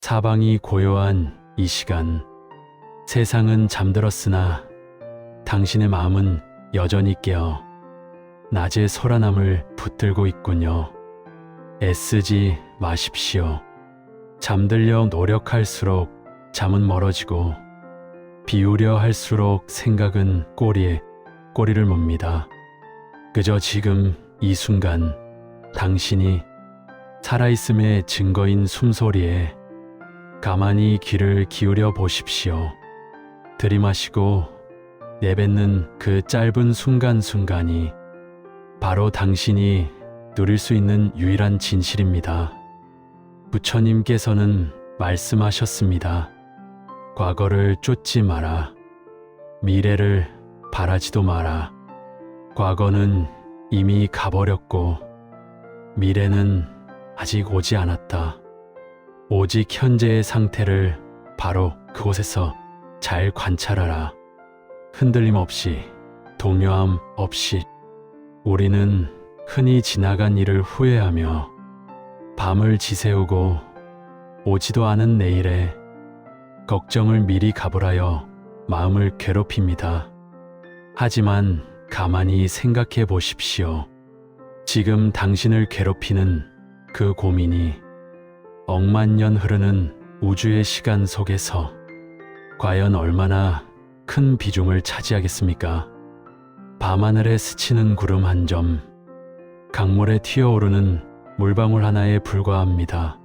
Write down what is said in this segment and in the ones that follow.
사방이 고요한 이 시간, 세상은 잠들었으나 당신의 마음은 여전히 깨어 낮의 소란함을 붙들고 있군요. 애쓰지 마십시오. 잠들려 노력할수록 잠은 멀어지고 비우려 할수록 생각은 꼬리를 뭅니다. 그저 지금 이 순간 당신이 살아있음의 증거인 숨소리에 가만히 귀를 기울여 보십시오. 들이마시고 내뱉는 그 짧은 순간순간이 바로 당신이 누릴 수 있는 유일한 진실입니다. 부처님께서는 말씀하셨습니다. 과거를 쫓지 마라. 미래를 바라지도 마라. 과거는 이미 가버렸고 미래는 아직 오지 않았다. 오직 현재의 상태를 바로 그곳에서 잘 관찰하라. 흔들림 없이, 동요함 없이. 우리는 흔히 지나간 일을 후회하며 밤을 지새우고 오지도 않은 내일에 걱정을 미리 가불하여 마음을 괴롭힙니다. 하지만 가만히 생각해 보십시오. 지금 당신을 괴롭히는 그 고민이 억만 년 흐르는 우주의 시간 속에서 과연 얼마나 큰 비중을 차지하겠습니까? 밤하늘에 스치는 구름 한 점, 강물에 튀어오르는 물방울 하나에 불과합니다.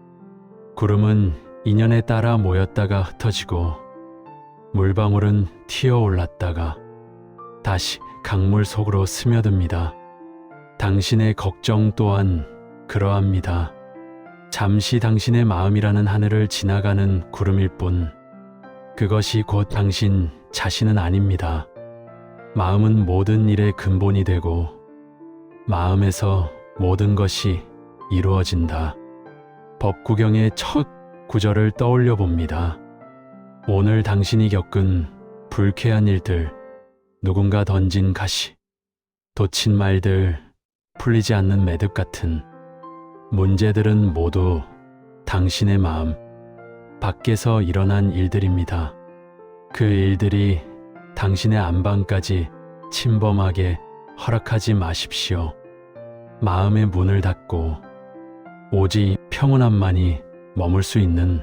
구름은 인연에 따라 모였다가 흩어지고 물방울은 튀어올랐다가 다시 강물 속으로 스며듭니다. 당신의 걱정 또한 그러합니다. 잠시 당신의 마음이라는 하늘을 지나가는 구름일 뿐 그것이 곧 당신 자신은 아닙니다. 마음은 모든 일의 근본이 되고 마음에서 모든 것이 이루어진다. 법구경의 첫 구절을 떠올려 봅니다. 오늘 당신이 겪은 불쾌한 일들, 누군가 던진 가시, 돋친 말들, 풀리지 않는 매듭 같은 문제들은 모두 당신의 마음 밖에서 일어난 일들입니다. 그 일들이 당신의 안방까지 침범하게 허락하지 마십시오. 마음의 문을 닫고 오직 평온함만이 머물 수 있는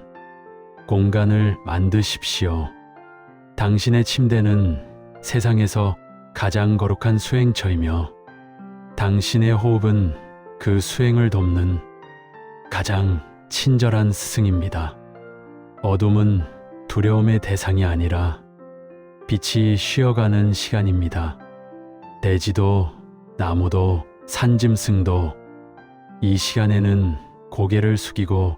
공간을 만드십시오. 당신의 침대는 세상에서 가장 거룩한 수행처이며 당신의 호흡은 그 수행을 돕는 가장 친절한 스승입니다. 어둠은 두려움의 대상이 아니라 빛이 쉬어가는 시간입니다. 대지도 나무도 산짐승도 이 시간에는 고개를 숙이고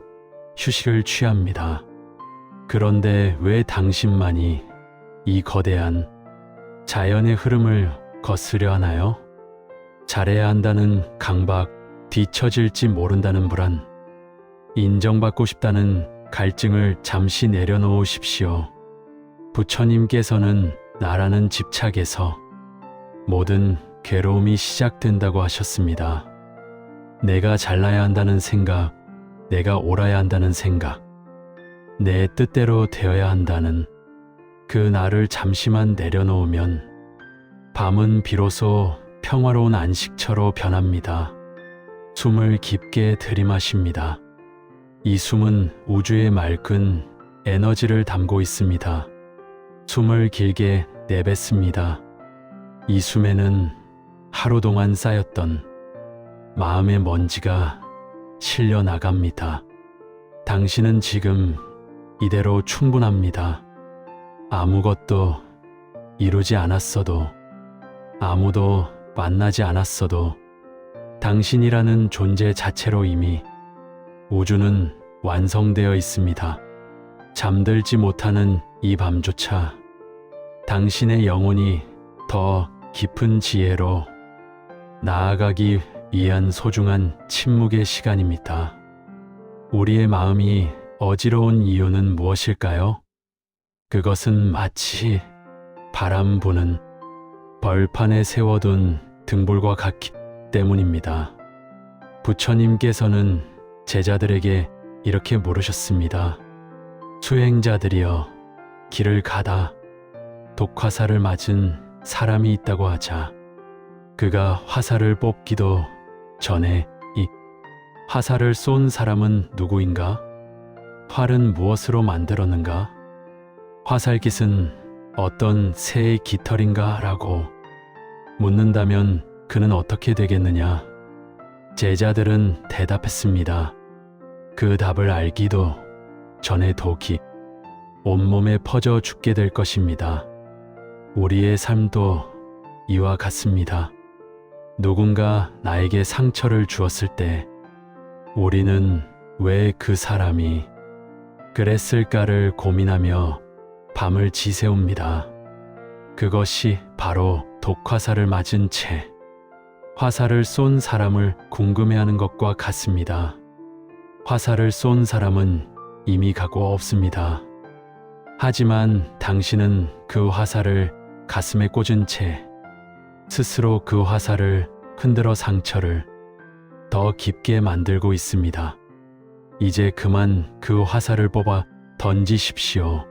휴식을 취합니다. 그런데 왜 당신만이 이 거대한 자연의 흐름을 거스려 하나요? 잘해야 한다는 강박, 뒤처질지 모른다는 불안, 인정받고 싶다는 갈증을 잠시 내려놓으십시오. 부처님께서는 나라는 집착에서 모든 괴로움이 시작된다고 하셨습니다. 내가 잘나야 한다는 생각, 내가 옳아야 한다는 생각, 내 뜻대로 되어야 한다는 그 나를 잠시만 내려놓으면 밤은 비로소 평화로운 안식처로 변합니다. 숨을 깊게 들이마십니다. 이 숨은 우주의 맑은 에너지를 담고 있습니다. 숨을 길게 내뱉습니다. 이 숨에는 하루 동안 쌓였던 마음의 먼지가 실려 나갑니다. 당신은 지금 이대로 충분합니다. 아무것도 이루지 않았어도, 아무도 만나지 않았어도 당신이라는 존재 자체로 이미 우주는 완성되어 있습니다. 잠들지 못하는 이 밤조차 당신의 영혼이 더 깊은 지혜로 나아가기 위한 소중한 침묵의 시간입니다. 우리의 마음이 어지러운 이유는 무엇일까요? 그것은 마치 바람 부는 벌판에 세워둔 등불과 같기 때문입니다. 부처님께서는 제자들에게 이렇게 물으셨습니다. 수행자들이여 길을 가다 독화살을 맞은 사람이 있다고 하자. 그가 화살을 뽑기도 전에 이 화살을 쏜 사람은 누구인가? 활은 무엇으로 만들었는가? 화살깃은 어떤 새의 깃털인가? 라고 묻는다면 그는 어떻게 되겠느냐? 제자들은 대답했습니다. 그 답을 알기도 전에 독이 온몸에 퍼져 죽게 될 것입니다. 우리의 삶도 이와 같습니다. 누군가 나에게 상처를 주었을 때 우리는 왜 그 사람이 그랬을까를 고민하며 밤을 지새웁니다. 그것이 바로 독화살을 맞은 채 화살을 쏜 사람을 궁금해하는 것과 같습니다. 화살을 쏜 사람은 이미 가고 없습니다. 하지만 당신은 그 화살을 가슴에 꽂은 채 스스로 그 화살을 흔들어 상처를 더 깊게 만들고 있습니다. 이제 그만 그 화살을 뽑아 던지십시오.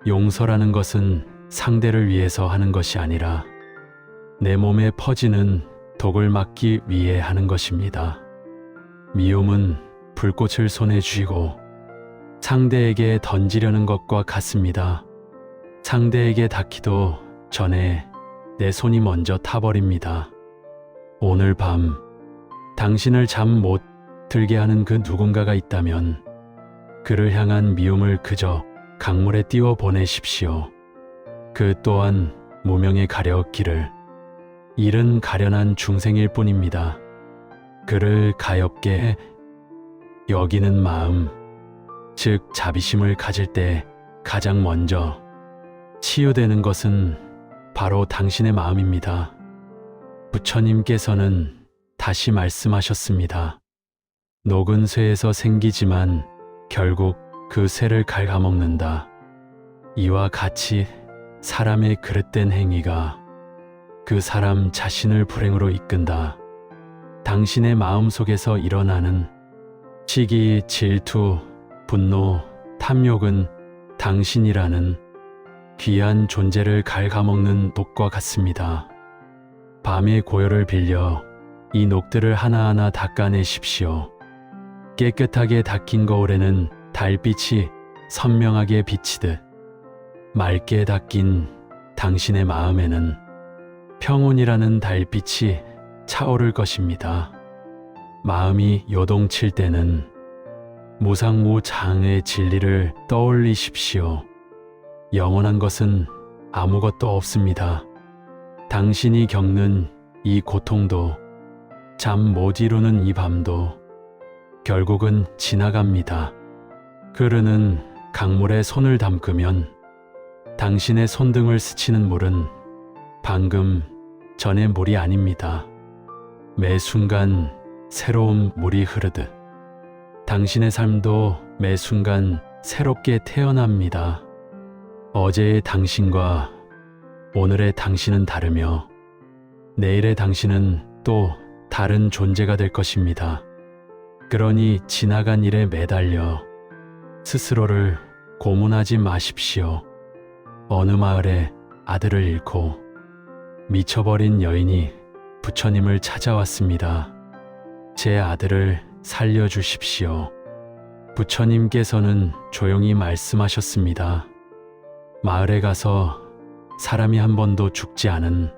용서라는 것은 상대를 위해서 하는 것이 아니라 내 몸에 퍼지는 독을 막기 위해 하는 것입니다. 미움은 불꽃을 손에 쥐고 상대에게 던지려는 것과 같습니다. 상대에게 닿기도 전에 내 손이 먼저 타버립니다. 오늘 밤 당신을 잠 못 들게 하는 그 누군가가 있다면 그를 향한 미움을 그저 강물에 띄워 보내십시오. 그 또한 무명에 가려기를 잃은 가련한 중생일 뿐입니다. 그를 가엾게 여기는 마음, 즉 자비심을 가질 때 가장 먼저 치유되는 것은 바로 당신의 마음입니다. 부처님께서는 다시 말씀하셨습니다. 녹은 쇠에서 생기지만 결국 그 쇠를 갉아먹는다. 이와 같이 사람의 그릇된 행위가 그 사람 자신을 불행으로 이끈다. 당신의 마음 속에서 일어나는 시기, 질투, 분노, 탐욕은 당신이라는 귀한 존재를 갉아먹는 녹과 같습니다. 밤의 고요를 빌려 이 녹들을 하나하나 닦아내십시오. 깨끗하게 닦인 거울에는 달빛이 선명하게 비치듯 맑게 닦인 당신의 마음에는 평온이라는 달빛이 차오를 것입니다. 마음이 요동칠 때는 무상무장의 진리를 떠올리십시오. 영원한 것은 아무것도 없습니다. 당신이 겪는 이 고통도 잠 못 이루는 이 밤도 결국은 지나갑니다. 흐르는 강물에 손을 담그면 당신의 손등을 스치는 물은 방금 전의 물이 아닙니다. 매 순간 새로운 물이 흐르듯 당신의 삶도 매 순간 새롭게 태어납니다. 어제의 당신과 오늘의 당신은 다르며 내일의 당신은 또 다른 존재가 될 것입니다. 그러니 지나간 일에 매달려 스스로를 고문하지 마십시오. 어느 마을에 아들을 잃고 미쳐버린 여인이 부처님을 찾아왔습니다. 제 아들을 살려주십시오. 부처님께서는 조용히 말씀하셨습니다. 마을에 가서 사람이 한 번도 죽지 않은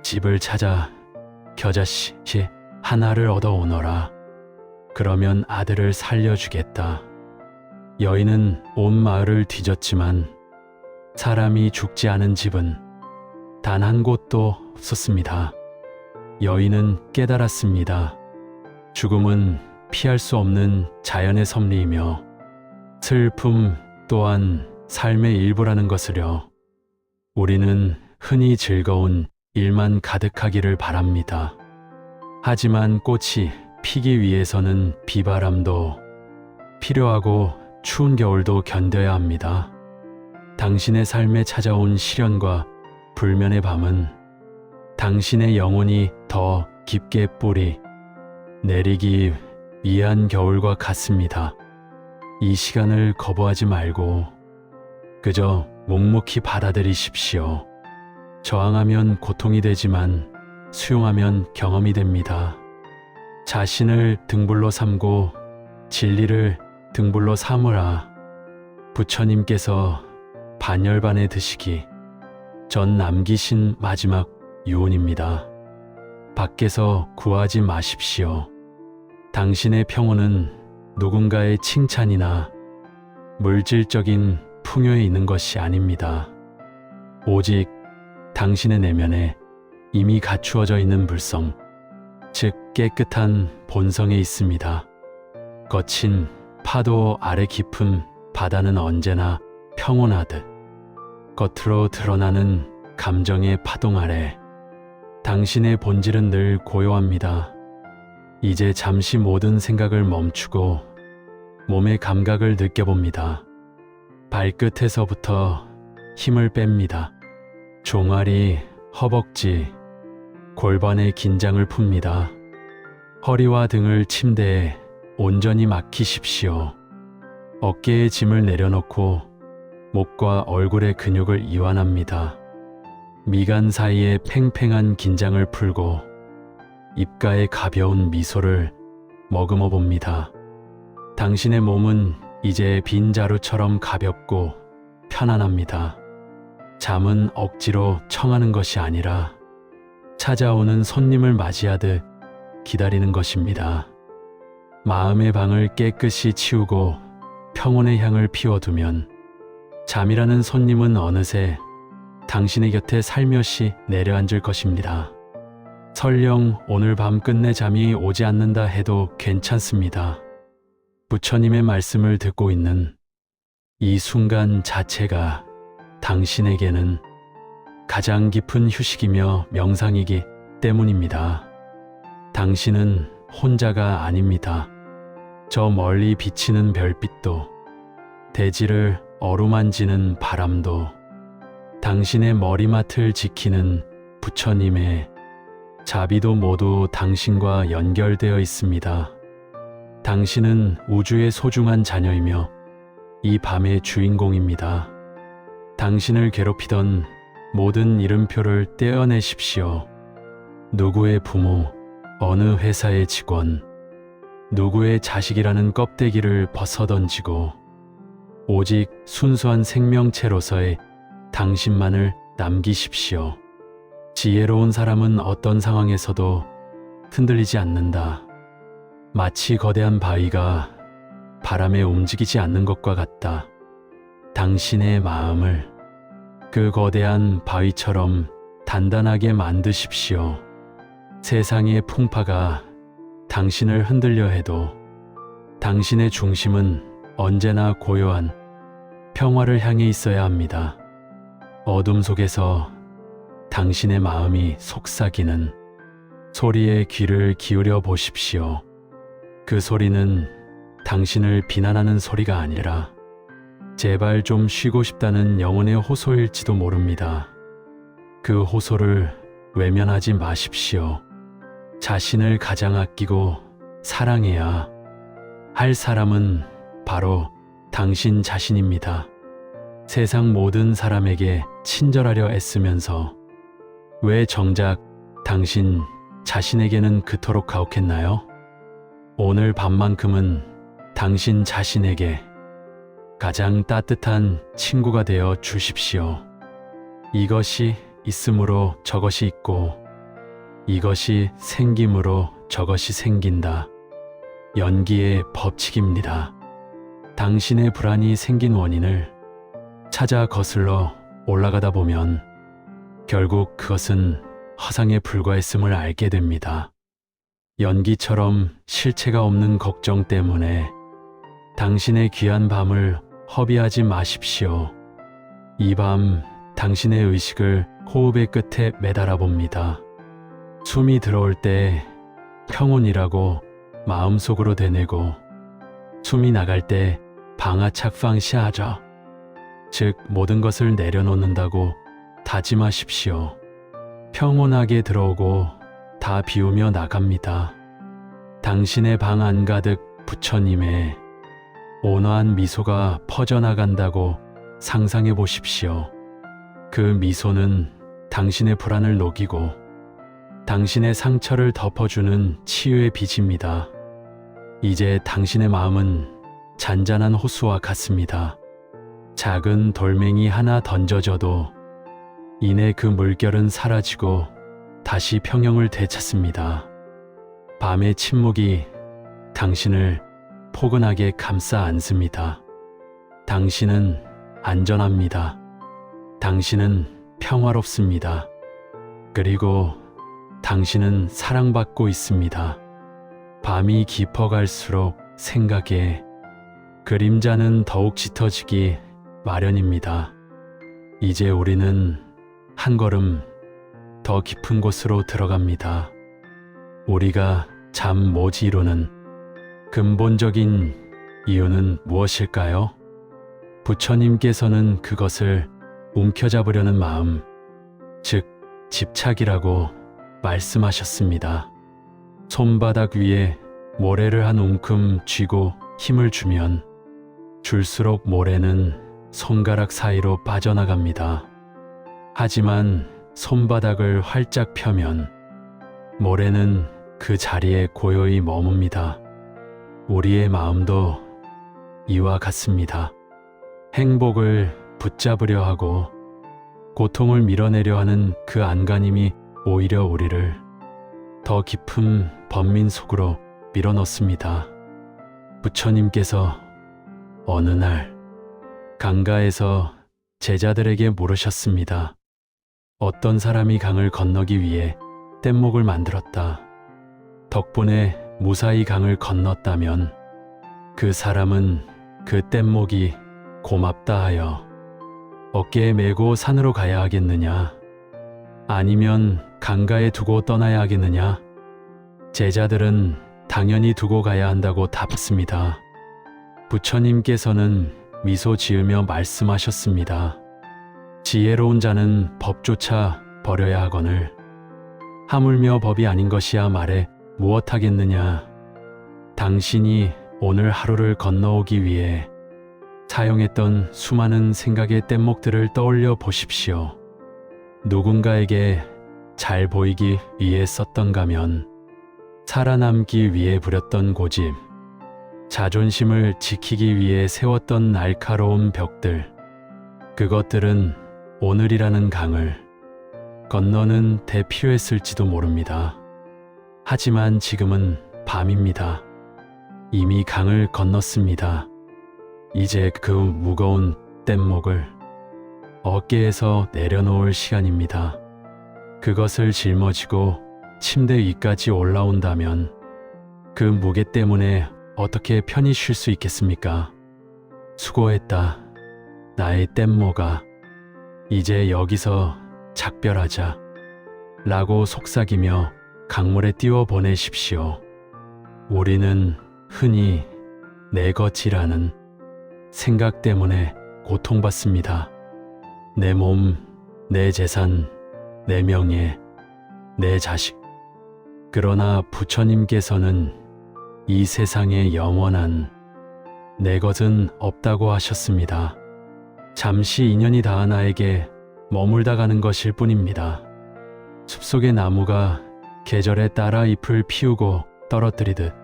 집을 찾아 겨자씨 하나를 얻어오너라. 그러면 아들을 살려주겠다. 여인은 온 마을을 뒤졌지만 사람이 죽지 않은 집은 단 한 곳도 없었습니다. 여인은 깨달았습니다. 죽음은 피할 수 없는 자연의 섭리이며 슬픔 또한 삶의 일부라는 것을요. 우리는 흔히 즐거운 일만 가득하기를 바랍니다. 하지만 꽃이 피기 위해서는 비바람도 필요하고 추운 겨울도 견뎌야 합니다. 당신의 삶에 찾아온 시련과 불면의 밤은 당신의 영혼이 더 깊게 뿌리 내리기 위한 겨울과 같습니다. 이 시간을 거부하지 말고 그저 묵묵히 받아들이십시오. 저항하면 고통이 되지만 수용하면 경험이 됩니다. 자신을 등불로 삼고 진리를 등불로 삼으라. 부처님께서 반열반에 드시기 전 남기신 마지막 유언입니다. 밖에서 구하지 마십시오. 당신의 평온은 누군가의 칭찬이나 물질적인 풍요에 있는 것이 아닙니다. 오직 당신의 내면에 이미 갖추어져 있는 불성, 즉 깨끗한 본성에 있습니다. 거친 파도 아래 깊은 바다는 언제나 평온하듯 겉으로 드러나는 감정의 파동 아래 당신의 본질은 늘 고요합니다. 이제 잠시 모든 생각을 멈추고 몸의 감각을 느껴봅니다. 발끝에서부터 힘을 뺍니다. 종아리, 허벅지, 골반의 긴장을 풉니다. 허리와 등을 침대에 온전히 맡기십시오. 어깨에 짐을 내려놓고 목과 얼굴의 근육을 이완합니다. 미간 사이에 팽팽한 긴장을 풀고 입가에 가벼운 미소를 머금어 봅니다. 당신의 몸은 이제 빈 자루처럼 가볍고 편안합니다. 잠은 억지로 청하는 것이 아니라 찾아오는 손님을 맞이하듯 기다리는 것입니다. 마음의 방을 깨끗이 치우고 평온의 향을 피워두면 잠이라는 손님은 어느새 당신의 곁에 살며시 내려앉을 것입니다. 설령 오늘 밤 끝내 잠이 오지 않는다 해도 괜찮습니다. 부처님의 말씀을 듣고 있는 이 순간 자체가 당신에게는 가장 깊은 휴식이며 명상이기 때문입니다. 당신은 혼자가 아닙니다. 저 멀리 비치는 별빛도, 대지를 어루만지는 바람도, 당신의 머리맡을 지키는 부처님의 자비도 모두 당신과 연결되어 있습니다. 당신은 우주의 소중한 자녀이며 이 밤의 주인공입니다. 당신을 괴롭히던 모든 이름표를 떼어내십시오. 누구의 부모, 어느 회사의 직원, 누구의 자식이라는 껍데기를 벗어던지고 오직 순수한 생명체로서의 당신만을 남기십시오. 지혜로운 사람은 어떤 상황에서도 흔들리지 않는다. 마치 거대한 바위가 바람에 움직이지 않는 것과 같다. 당신의 마음을 그 거대한 바위처럼 단단하게 만드십시오. 세상의 풍파가 당신을 흔들려 해도 당신의 중심은 언제나 고요한 평화를 향해 있어야 합니다. 어둠 속에서 당신의 마음이 속삭이는 소리에 귀를 기울여 보십시오. 그 소리는 당신을 비난하는 소리가 아니라 제발 좀 쉬고 싶다는 영혼의 호소일지도 모릅니다. 그 호소를 외면하지 마십시오. 자신을 가장 아끼고 사랑해야 할 사람은 바로 당신 자신입니다. 세상 모든 사람에게 친절하려 애쓰면서 왜 정작 당신 자신에게는 그토록 가혹했나요? 오늘 밤만큼은 당신 자신에게 가장 따뜻한 친구가 되어 주십시오. 이것이 있음으로 저것이 있고 이것이 생김으로 저것이 생긴다. 연기의 법칙입니다. 당신의 불안이 생긴 원인을 찾아 거슬러 올라가다 보면 결국 그것은 허상에 불과했음을 알게 됩니다. 연기처럼 실체가 없는 걱정 때문에 당신의 귀한 밤을 허비하지 마십시오. 이 밤 당신의 의식을 호흡의 끝에 매달아 봅니다. 숨이 들어올 때 평온이라고 마음속으로 되뇌고 숨이 나갈 때 방아착방시하죠. 즉 모든 것을 내려놓는다고 다짐하십시오. 평온하게 들어오고 다 비우며 나갑니다. 당신의 방 안가득 부처님의 온화한 미소가 퍼져나간다고 상상해 보십시오. 그 미소는 당신의 불안을 녹이고 당신의 상처를 덮어주는 치유의 빛입니다. 이제 당신의 마음은 잔잔한 호수와 같습니다. 작은 돌멩이 하나 던져져도 이내 그 물결은 사라지고 다시 평형을 되찾습니다. 밤의 침묵이 당신을 포근하게 감싸 안습니다. 당신은 안전합니다. 당신은 평화롭습니다. 그리고 당신은 사랑받고 있습니다. 밤이 깊어갈수록 생각에 그림자는 더욱 짙어지기 마련입니다. 이제 우리는 한 걸음 더 깊은 곳으로 들어갑니다. 우리가 잠 못 이루는 근본적인 이유는 무엇일까요? 부처님께서는 그것을 움켜잡으려는 마음, 즉 집착이라고 말씀하셨습니다. 손바닥 위에 모래를 한 움큼 쥐고 힘을 주면 줄수록 모래는 손가락 사이로 빠져나갑니다. 하지만 손바닥을 활짝 펴면 모래는 그 자리에 고요히 머뭅니다. 우리의 마음도 이와 같습니다. 행복을 붙잡으려 하고 고통을 밀어내려 하는 그 안간힘이 오히려 우리를 더 깊은 번민 속으로 밀어넣습니다. 부처님께서 어느 날 강가에서 제자들에게 물으셨습니다. 어떤 사람이 강을 건너기 위해 뗏목을 만들었다. 덕분에 무사히 강을 건넜다면 그 사람은 그 뗏목이 고맙다 하여 어깨에 메고 산으로 가야 하겠느냐? 아니면 강가에 두고 떠나야 하겠느냐? 제자들은 당연히 두고 가야 한다고 답했습니다. 부처님께서는 미소 지으며 말씀하셨습니다. 지혜로운 자는 법조차 버려야 하거늘 하물며 법이 아닌 것이야 말해 무엇하겠느냐. 당신이 오늘 하루를 건너오기 위해 사용했던 수많은 생각의 뗏목들을 떠올려 보십시오. 누군가에게 잘 보이기 위해 썼던가면 살아남기 위해 부렸던 고집, 자존심을 지키기 위해 세웠던 날카로운 벽들, 그것들은 오늘이라는 강을 건너는 데 필요했을지도 모릅니다. 하지만 지금은 밤입니다. 이미 강을 건넜습니다. 이제 그 무거운 뗏목을 어깨에서 내려놓을 시간입니다. 그것을 짊어지고 침대 위까지 올라온다면 그 무게 때문에 어떻게 편히 쉴 수 있겠습니까? 수고했다. 나의 뗏목아. 이제 여기서 작별하자. 라고 속삭이며 강물에 띄워 보내십시오. 우리는 흔히 내 것이라는 생각 때문에 고통받습니다. 내 몸, 내 재산, 내 명예, 내 자식. 그러나 부처님께서는 이 세상에 영원한 내 것은 없다고 하셨습니다. 잠시 인연이 닿아 나에게 머물다 가는 것일 뿐입니다. 숲속의 나무가 계절에 따라 잎을 피우고 떨어뜨리듯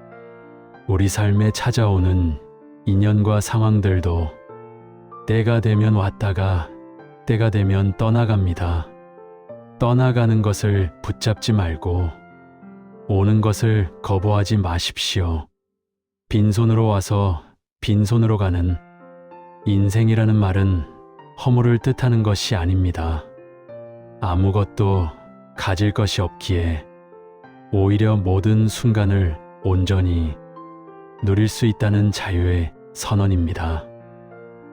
우리 삶에 찾아오는 인연과 상황들도 때가 되면 왔다가 때가 되면 떠나갑니다. 떠나가는 것을 붙잡지 말고 오는 것을 거부하지 마십시오. 빈손으로 와서 빈손으로 가는 인생이라는 말은 허물을 뜻하는 것이 아닙니다. 아무것도 가질 것이 없기에 오히려 모든 순간을 온전히 누릴 수 있다는 자유의 선언입니다.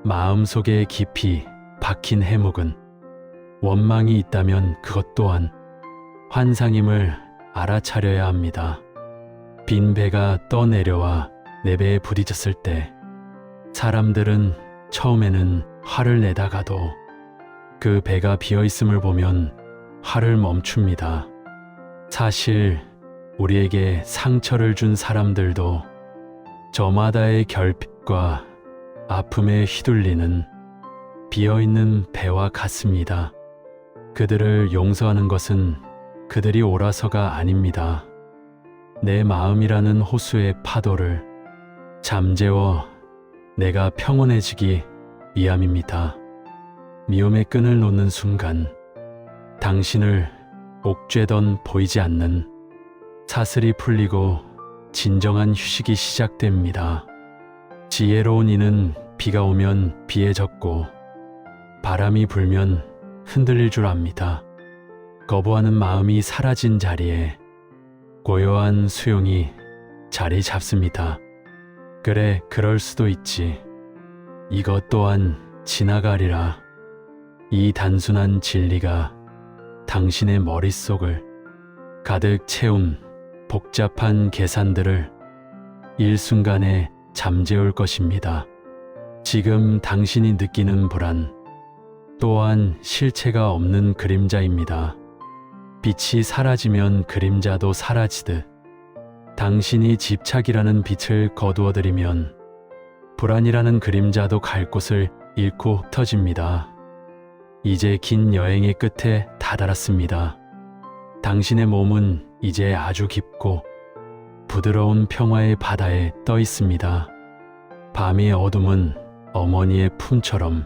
마음속에 깊이 박힌 해묵은 원망이 있다면 그것 또한 환상임을 알아차려야 합니다. 빈 배가 떠내려와 내 배에 부딪혔을 때 사람들은 처음에는 화를 내다가도 그 배가 비어있음을 보면 화를 멈춥니다. 사실 우리에게 상처를 준 사람들도 저마다의 결핍과 아픔에 휘둘리는 비어있는 배와 같습니다. 그들을 용서하는 것은 그들이 옳아서가 아닙니다. 내 마음이라는 호수의 파도를 잠재워 내가 평온해지기 위함입니다. 미움의 끈을 놓는 순간 당신을 옥죄던 보이지 않는 사슬이 풀리고 진정한 휴식이 시작됩니다. 지혜로운 이는 비가 오면 비에 젖고 바람이 불면 흔들릴 줄 압니다. 거부하는 마음이 사라진 자리에 고요한 수용이 자리 잡습니다. 그래, 그럴 수도 있지. 이것 또한 지나가리라. 이 단순한 진리가 당신의 머릿속을 가득 채운 복잡한 계산들을 일순간에 잠재울 것입니다. 지금 당신이 느끼는 불안 또한 실체가 없는 그림자입니다. 빛이 사라지면 그림자도 사라지듯 당신이 집착이라는 빛을 거두어들이면 불안이라는 그림자도 갈 곳을 잃고 흩어집니다. 이제 긴 여행의 끝에 다다랐습니다. 당신의 몸은 이제 아주 깊고 부드러운 평화의 바다에 떠 있습니다. 밤의 어둠은 어머니의 품처럼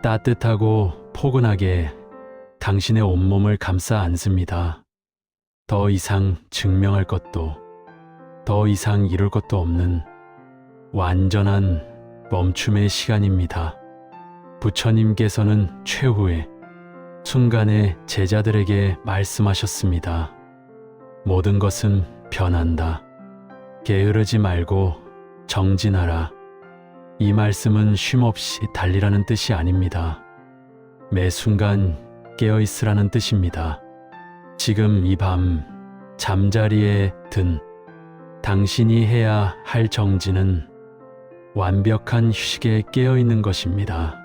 따뜻하고 포근하게 당신의 온몸을 감싸 안습니다. 더 이상 증명할 것도 더 이상 이룰 것도 없는 완전한 멈춤의 시간입니다. 부처님께서는 최후의 순간에 제자들에게 말씀하셨습니다. 모든 것은 변한다. 게으르지 말고 정진하라. 이 말씀은 쉼없이 달리라는 뜻이 아닙니다. 매 순간 깨어있으라는 뜻입니다. 지금 이 밤 잠자리에 든 당신이 해야 할 정진은 완벽한 휴식에 깨어있는 것입니다.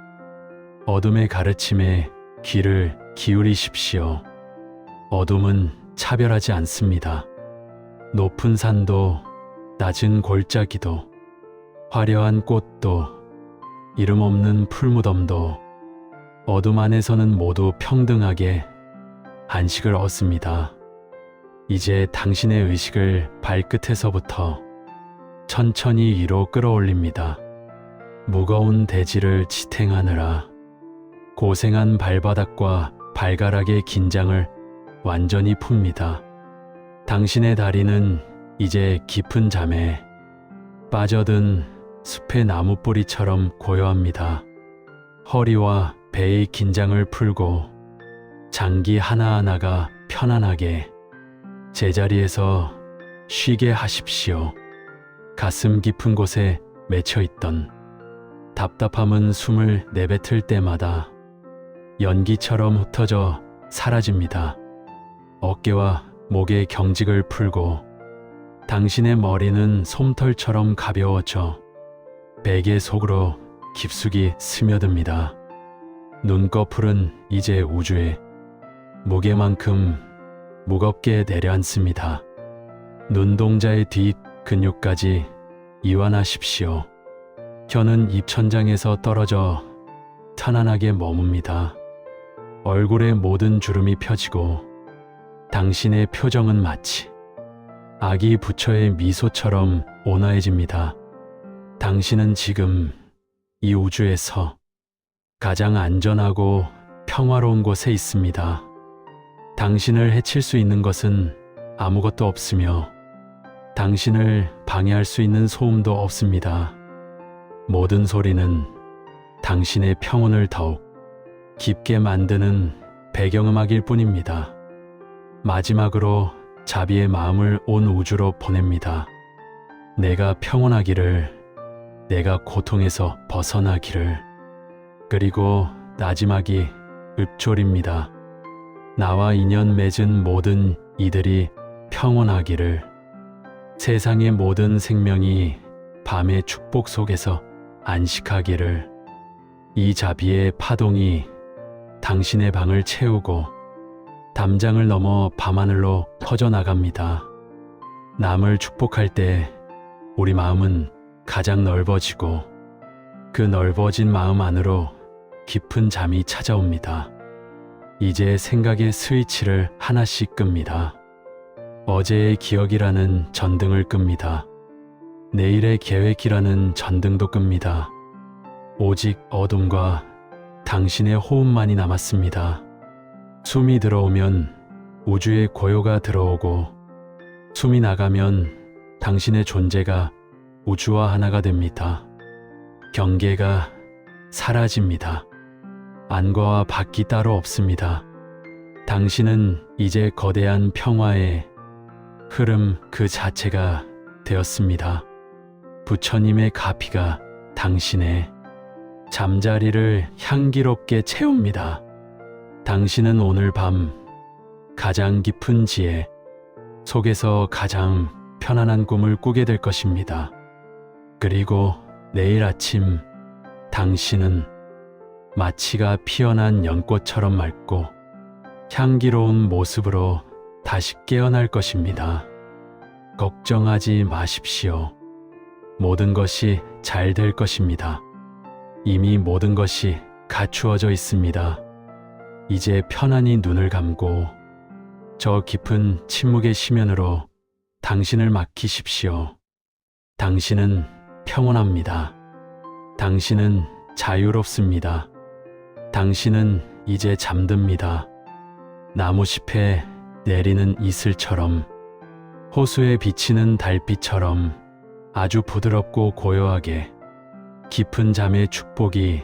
어둠의 가르침에 귀를 기울이십시오. 어둠은 차별하지 않습니다. 높은 산도 낮은 골짜기도 화려한 꽃도 이름 없는 풀무덤도 어둠 안에서는 모두 평등하게 안식을 얻습니다. 이제 당신의 의식을 발끝에서부터 천천히 위로 끌어올립니다. 무거운 대지를 지탱하느라 고생한 발바닥과 발가락의 긴장을 완전히 풉니다. 당신의 다리는 이제 깊은 잠에 빠져든 숲의 나무뿌리처럼 고요합니다. 허리와 배의 긴장을 풀고 장기 하나하나가 편안하게 제자리에서 쉬게 하십시오. 가슴 깊은 곳에 맺혀있던 답답함은 숨을 내뱉을 때마다 연기처럼 흩어져 사라집니다. 어깨와 목의 경직을 풀고 당신의 머리는 솜털처럼 가벼워져 베개 속으로 깊숙이 스며듭니다. 눈꺼풀은 이제 우주의 무게만큼 무겁게 내려앉습니다. 눈동자의 뒷 근육까지 이완하십시오. 혀는 입천장에서 떨어져 편안하게 머뭅니다. 얼굴의 모든 주름이 펴지고 당신의 표정은 마치 아기 부처의 미소처럼 온화해집니다. 당신은 지금 이 우주에서 가장 안전하고 평화로운 곳에 있습니다. 당신을 해칠 수 있는 것은 아무것도 없으며 당신을 방해할 수 있는 소음도 없습니다. 모든 소리는 당신의 평온을 더욱 깊게 만드는 배경음악일 뿐입니다. 마지막으로 자비의 마음을 온 우주로 보냅니다. 내가 평온하기를, 내가 고통에서 벗어나기를. 그리고 마지막이 읊조립니다. 나와 인연 맺은 모든 이들이 평온하기를. 세상의 모든 생명이 밤의 축복 속에서 안식하기를. 이 자비의 파동이 당신의 방을 채우고 담장을 넘어 밤하늘로 퍼져나갑니다. 남을 축복할 때 우리 마음은 가장 넓어지고 그 넓어진 마음 안으로 깊은 잠이 찾아옵니다. 이제 생각의 스위치를 하나씩 끕니다. 어제의 기억이라는 전등을 끕니다. 내일의 계획이라는 전등도 끕니다. 오직 어둠과 당신의 호흡만이 남았습니다. 숨이 들어오면 우주의 고요가 들어오고, 숨이 나가면 당신의 존재가 우주와 하나가 됩니다. 경계가 사라집니다. 안과와 밖이 따로 없습니다. 당신은 이제 거대한 평화의 흐름 그 자체가 되었습니다. 부처님의 가피가 당신의 잠자리를 향기롭게 채웁니다. 당신은 오늘 밤 가장 깊은 지혜 속에서 가장 편안한 꿈을 꾸게 될 것입니다. 그리고 내일 아침 당신은 마치가 피어난 연꽃처럼 맑고 향기로운 모습으로 다시 깨어날 것입니다. 걱정하지 마십시오. 모든 것이 잘 될 것입니다. 이미 모든 것이 갖추어져 있습니다. 이제 편안히 눈을 감고 저 깊은 침묵의 심연으로 당신을 맡기십시오. 당신은 평온합니다. 당신은 자유롭습니다. 당신은 이제 잠듭니다. 나무잎에 내리는 이슬처럼, 호수에 비치는 달빛처럼 아주 부드럽고 고요하게 깊은 잠의 축복이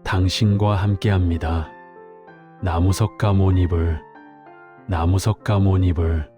당신과 함께합니다. 나무석가 모니불, 나무석가 모니불.